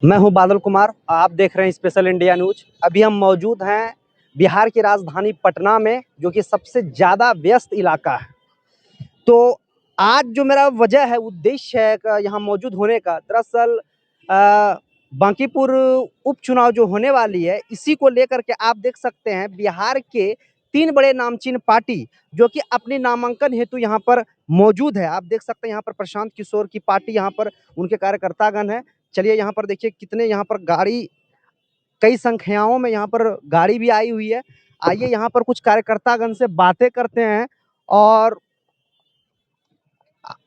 मैं हूं बादल कुमार। आप देख रहे हैं स्पेशल इंडिया न्यूज। अभी हम मौजूद हैं बिहार की राजधानी पटना में, जो कि सबसे ज़्यादा व्यस्त इलाका है। तो आज जो मेरा वजह है, उद्देश्य है यहाँ मौजूद होने का, दरअसल बांकीपुर उपचुनाव जो होने वाली है, इसी को लेकर के आप देख सकते हैं बिहार के 3 बड़े नामचीन पार्टी जो कि अपनी नामांकन हेतु यहाँ पर मौजूद है। आप देख सकते हैं यहाँ पर प्रशांत किशोर की पार्टी, यहाँ पर उनके कार्यकर्तागण है। चलिए यहाँ पर देखिए कितने यहाँ पर गाड़ी, कई संख्याओं में यहाँ पर गाड़ी भी आई हुई है। आइए यहाँ पर कुछ कार्यकर्तागण से बातें करते हैं। और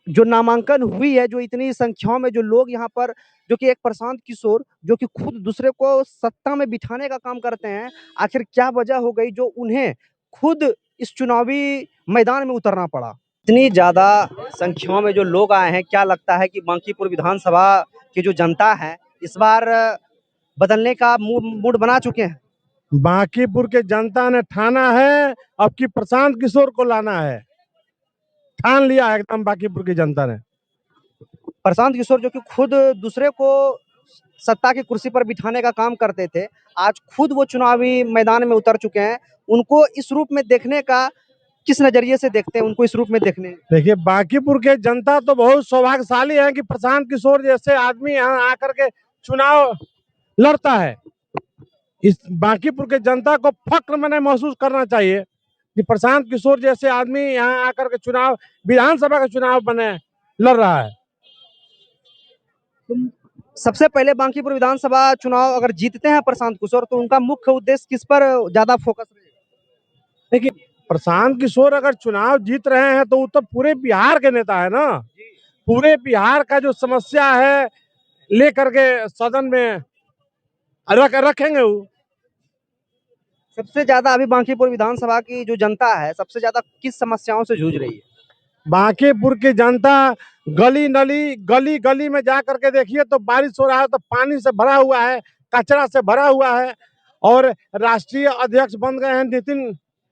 जो नामांकन हुई है, जो इतनी संख्याओं में जो लोग यहाँ पर, जो कि एक प्रशांत किशोर जो कि खुद दूसरे को सत्ता में बिठाने का काम करते हैं, आखिर क्या वजह हो गई जो उन्हें खुद इस चुनावी मैदान में उतरना पड़ा। इतनी ज्यादा संख्याओं में जो लोग आए हैं, क्या लगता है कि बांकीपुर विधानसभा की जो जनता है इस बार बदलने का मूड बना चुके हैं? बांकीपुर के जनता ने ठाना है अब कि प्रशांत किशोर को लाना है। ठान लिया है एकदम बांकीपुर की जनता ने। प्रशांत किशोर जो कि खुद दूसरे को सत्ता की कुर्सी पर बिठाने का काम करते थे, आज खुद वो चुनावी मैदान में उतर चुके हैं। उनको इस रूप में देखने का, किस नजरिए से देखते हैं उनको इस रूप में देखने? देखिए, बांकीपुर के जनता तो बहुत सौभाग्यशाली है कि प्रशांत किशोर जैसे आदमी यहाँ आकर के चुनाव लड़ता है। इस बांकीपुर के जनता को फक्र मने महसूस करना चाहिए कि प्रशांत किशोर जैसे आदमी यहाँ आकर के चुनाव, विधानसभा का चुनाव बने लड़ रहा है। सबसे पहले बांकीपुर विधानसभा चुनाव अगर जीतते हैं प्रशांत किशोर, तो उनका मुख्य उद्देश्य किस पर ज्यादा फोकस रहेगा? देखिए, प्रशांत किशोर अगर चुनाव जीत रहे हैं तो वो तो पूरे बिहार के नेता है ना। पूरे बिहार का जो समस्या है लेकर के सदन में रखेंगे वो। सबसे ज्यादा अभी बांकीपुर विधानसभा की जो जनता है, सबसे ज्यादा किस समस्याओं से जूझ रही है? बांकीपुर की जनता गली नली, गली गली में जा करके देखिए तो बारिश हो रहा है तो पानी से भरा हुआ है, कचरा से भरा हुआ है। और राष्ट्रीय अध्यक्ष बन गए हैं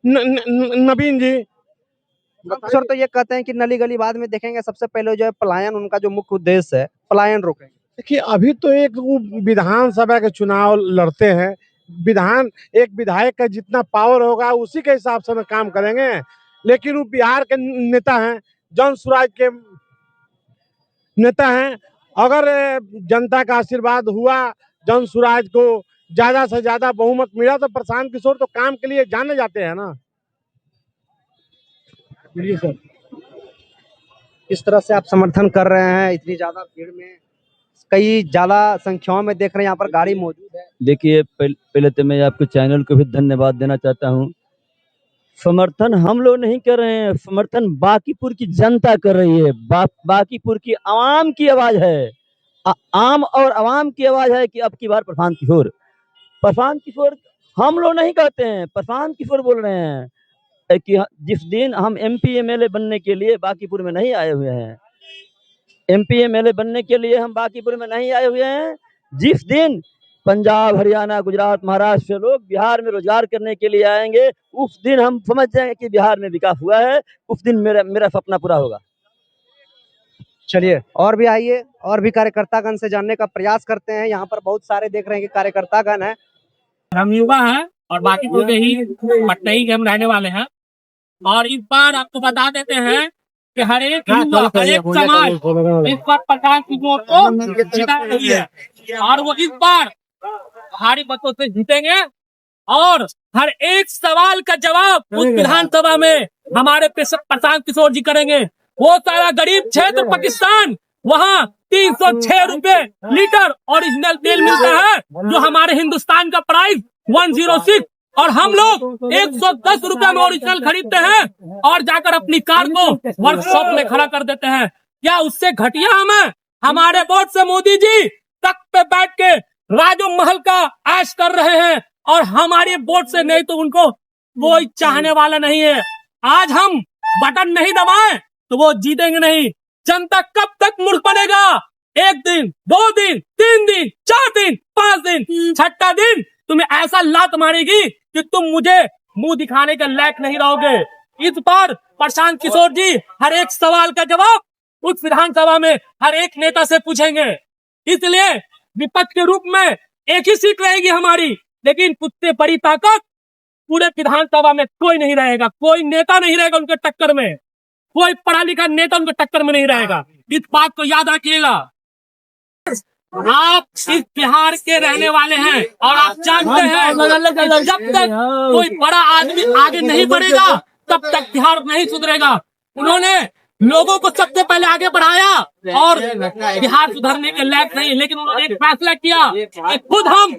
नवीन जी। सर, तो ये कहते हैं कि नली गली बाद में देखेंगे, सबसे पहले जो है पलायन, उनका जो मुख्य उद्देश्य है पलायन रोकेंगे। देखिए, अभी तो एक वो विधानसभा के चुनाव लड़ते हैं। एक विधायक का जितना पावर होगा उसी के हिसाब से काम करेंगे। लेकिन वो बिहार के नेता हैं, जन स्वराज के नेता हैं। अगर जनता का आशीर्वाद हुआ, जन स्वराज को ज्यादा से ज्यादा बहुमत मिला, तो प्रशांत किशोर तो काम के लिए जाने जाते हैं ना। सर, इस तरह से आप समर्थन कर रहे हैं इतनी ज्यादा भीड़ में, कई ज्यादा संख्याओं में देख रहे हैं यहाँ पर गाड़ी मौजूद है। देखिए, पहले तो मैं आपके चैनल को भी धन्यवाद देना चाहता हूँ। समर्थन हम लोग नहीं कर रहे हैं, समर्थन बांकीपुर की जनता कर रही है। बांकीपुर की आवाम की आवाज है, आम और आवाम की आवाज है कि अब की बार प्रशांत किशोर हम लोग नहीं कहते हैं, प्रशांत किशोर बोल रहे हैं कि जिस दिन हम MP MLA बनने के लिए बांकीपुर में नहीं आए हुए हैं, MP MLA बनने के लिए हम बांकीपुर में नहीं आए हुए हैं। जिस दिन पंजाब, हरियाणा, गुजरात, महाराष्ट्र से लोग बिहार में रोजगार करने के लिए आएंगे, उस दिन हम समझ जाएंगे कि बिहार में विकास हुआ है। उस दिन मेरा सपना पूरा होगा। चलिए, और भी आइए, और भी कार्यकर्तागण से जानने का प्रयास करते हैं। यहाँ पर बहुत सारे देख रहे हैं कि कार्यकर्तागण है। हम युवा हैं और बांकीपुर के ही पटना के हम रहने वाले हैं। और इस बार आपको बता देते हैं कि हर एक समाज इस बार प्रशांत किशोर को जिता रही है, और वो इस बार भारी मतों से जीतेंगे। और हर एक सवाल का जवाब उस विधानसभा में हमारे प्रशांत किशोर जी करेंगे। वो सारा गरीब क्षेत्र पाकिस्तान, वहाँ 306 रुपए लीटर ओरिजिनल तेल मिलता है, जो हमारे हिंदुस्तान का प्राइस 106, और हम लोग 110 रुपए में ओरिजिनल खरीदते हैं और जाकर अपनी कार को वर्कशॉप में खड़ा कर देते हैं। क्या उससे घटिया हमें? हमारे वोट से मोदी जी तख्त पे बैठ के राजो महल का ऐश कर रहे हैं, और हमारे वोट से नहीं तो उनको कोई चाहने वाला नहीं है। आज हम बटन नहीं दबाएं तो वो जीतेंगे नहीं। जनता कब तक मूर्ख बनेगा? 1 दिन, 2 दिन, 3 दिन, 4 दिन, 5 दिन, 6ठा दिन तुम्हें ऐसा लात मारेगी कि तुम मुझे मुंह दिखाने के लायक नहीं रहोगे। इस बार प्रशांत किशोर जी हर एक सवाल का जवाब उस विधानसभा में हर एक नेता से पूछेंगे। इसलिए विपक्ष के रूप में एक ही सीट रहेगी हमारी, लेकिन उससे बड़ी ताकत पूरे विधानसभा में कोई नहीं रहेगा, कोई नेता नहीं रहेगा उनके टक्कर में, कोई पढ़ा लिखा नेता उनके टक्कर में नहीं रहेगा। इस बात को याद रखिएगा। आप इस बिहार के रहने वाले हैं और आप जानते हैं जब तक कोई बड़ा आदमी आगे नहीं बढ़ेगा तब तक बिहार नहीं सुधरेगा। उन्होंने लोगों को सबसे पहले आगे बढ़ाया और बिहार सुधरने के लायक नहीं, लेकिन उन्होंने एक फैसला किया कि खुद हम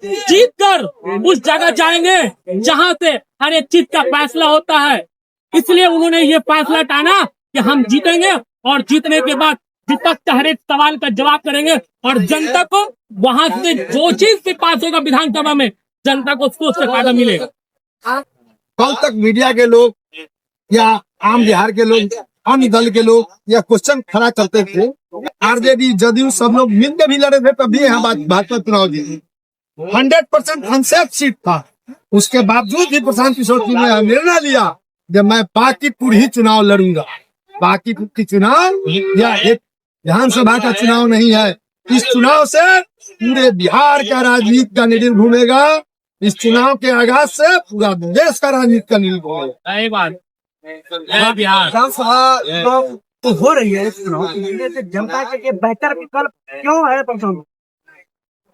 जीत कर उस जगह जाएंगे जहां से हर एक चीज का फैसला होता है। इसलिए उन्होंने ये फैसला टाना कि हम जीतेंगे और जीतने के बाद विपक्ष का हर एक सवाल का जवाब करेंगे और जनता को वहां से जो चीज भी पास होगा विधानसभा में जनता को उससे फायदा मिलेगा। कल तक मीडिया के लोग या आम बिहार के लोग, अन्य दल के लोग या क्वेश्चन खड़ा करते थे, आरजेडी जदयू सब लोग मिलकर भी लड़े थे, तब भी यहाँ भाजपा चुनाव जीती। 100% अनसेफ सीट था, उसके बावजूद भी प्रशांत किशोर सिंह ने निर्णय लिया जब मैं बांकीपुर ही चुनाव लड़ूंगा। बांकीपुर की चुनाव या एक विधानसभा का चुनाव नहीं है, इस चुनाव से पूरे बिहार का राजनीति का निडिल घूमेगा। इस चुनाव के आगाज से पूरा देश का राजनीति का निडिल घूमेगा। सही बात। बिहार विधानसभा तो हो रही है इस चुनाव से जनता के लिए बेहतर विकल्प क्यों है पसंद?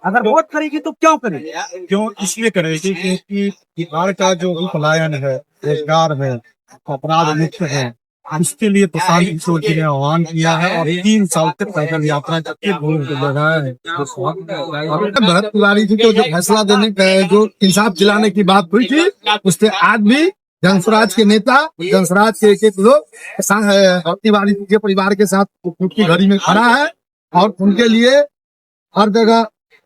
अगर वोट करेगी तो क्यों करेगी? क्यों इसलिए करेगी क्योंकि बिहार का जो पलायन है, रोजगार है, अपराध मुक्त है, इसके लिए प्रशांत किशोर जी ने आह्वान किया है और 3 साल तक पैदल यात्रा करके वोट लगाया है। भरत तिवारी जी को जो फैसला देने का जो इंसाफ दिलाने की बात हुई थी, उससे आज भी जनस्वराज के नेता, जनस्वराज के एक लोग भरत तिवारी जी के परिवार के साथ उनकी घड़ी में खड़ा है और उनके लिए हर जगह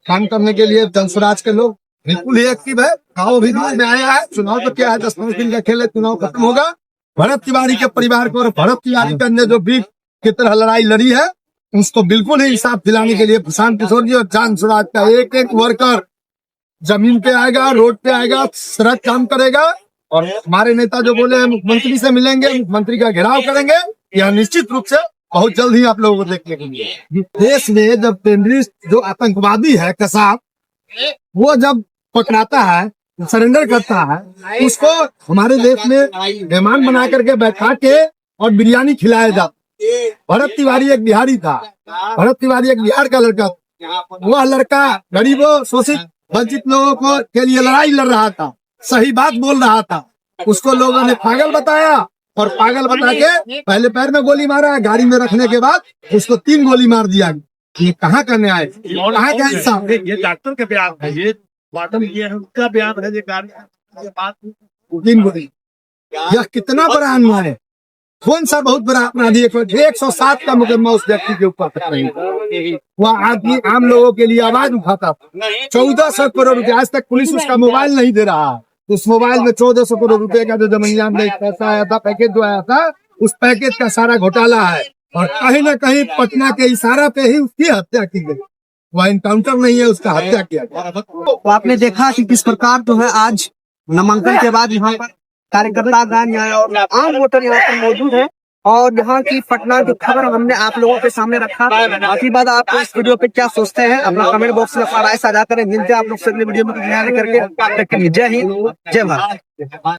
काम करने के लिए जनस्वराज के लोग बिल्कुल ही एक्टिव है। गाँव भी में आया है। चुनाव तो क्या है, 10-15 दिन का खेल है, चुनाव खत्म होगा। भरत तिवारी के परिवार को और भरत तिवारी ने जो भी की तरह लड़ाई लड़ी है, उसको बिल्कुल ही इंसाफ दिलाने के लिए प्रशांत किशोर जी और जनस्वराज का एक एक वर्कर जमीन पे आएगा, रोड पे आएगा, सड़क काम करेगा। और हमारे नेता जो बोले हैं मुख्यमंत्री से मिलेंगे, मुख्यमंत्री का घेराव करेंगे, यह निश्चित रूप से बहुत जल्द ही आप लोगों को देखने को मिलेगा। देश में जब टेररिस्ट जो आतंकवादी है कसाब, वो जब पकड़ाता है, सरेंडर करता है, उसको हमारे देश में मेहमान बना करके बैठा के और बिरयानी खिलाया जाता। भरत तिवारी एक बिहारी था, भरत तिवारी एक बिहार का लड़का था। वह लड़का गरीबों, शोषित, वंचित लोगों को के लिए लड़ाई लड़ रहा था, सही बात बोल रहा था। उसको लोगों ने पागल बताया और पागल बता के पहले पैर में गोली मारा, गाड़ी में रखने के बाद उसको 3 गोली मार दिया। ये कहाँ करने आए, कहाँ का इंसाफ? ये डॉक्टर का बयान है, ये बॉटम ये है उसका बयान है, ये गाड़ी 3 गोली। यह कितना बड़ा अन्याय है, कौन सा बहुत बड़ा अपराधी। 107 का मुकदमा उस व्यक्ति के ऊपर तक नहीं। वह आदमी आम लोगों के लिए आवाज उठाता था। 1400 करोड़ रुपए, आज तक पुलिस उसका मोबाइल नहीं दे रहा है। उस मोबाइल में 1400 करोड़ रुपए का जो जमीन में पैसा आया था, पैकेज जो आया था, उस पैकेज का सारा घोटाला है। और कहीं न कहीं पटना के इशारा पे ही उसकी हत्या की गई। वह इनकाउंटर नहीं है, उसका हत्या किया गया। तो आपने देखा कि किस प्रकार जो है आज नामांकन के बाद यहाँ पर कार्यकर्ता गण और आम वोटर यहाँ पर मौजूद है और यहाँ की पटना की खबर हमने आप लोगों के सामने रखा। बाकी बात आप इस वीडियो पे क्या सोचते हैं अपना कमेंट बॉक्स में अपना राय साझा करें। मिलते हैं आप लोग से अगले वीडियो में करके। जय हिंद, जय भारत।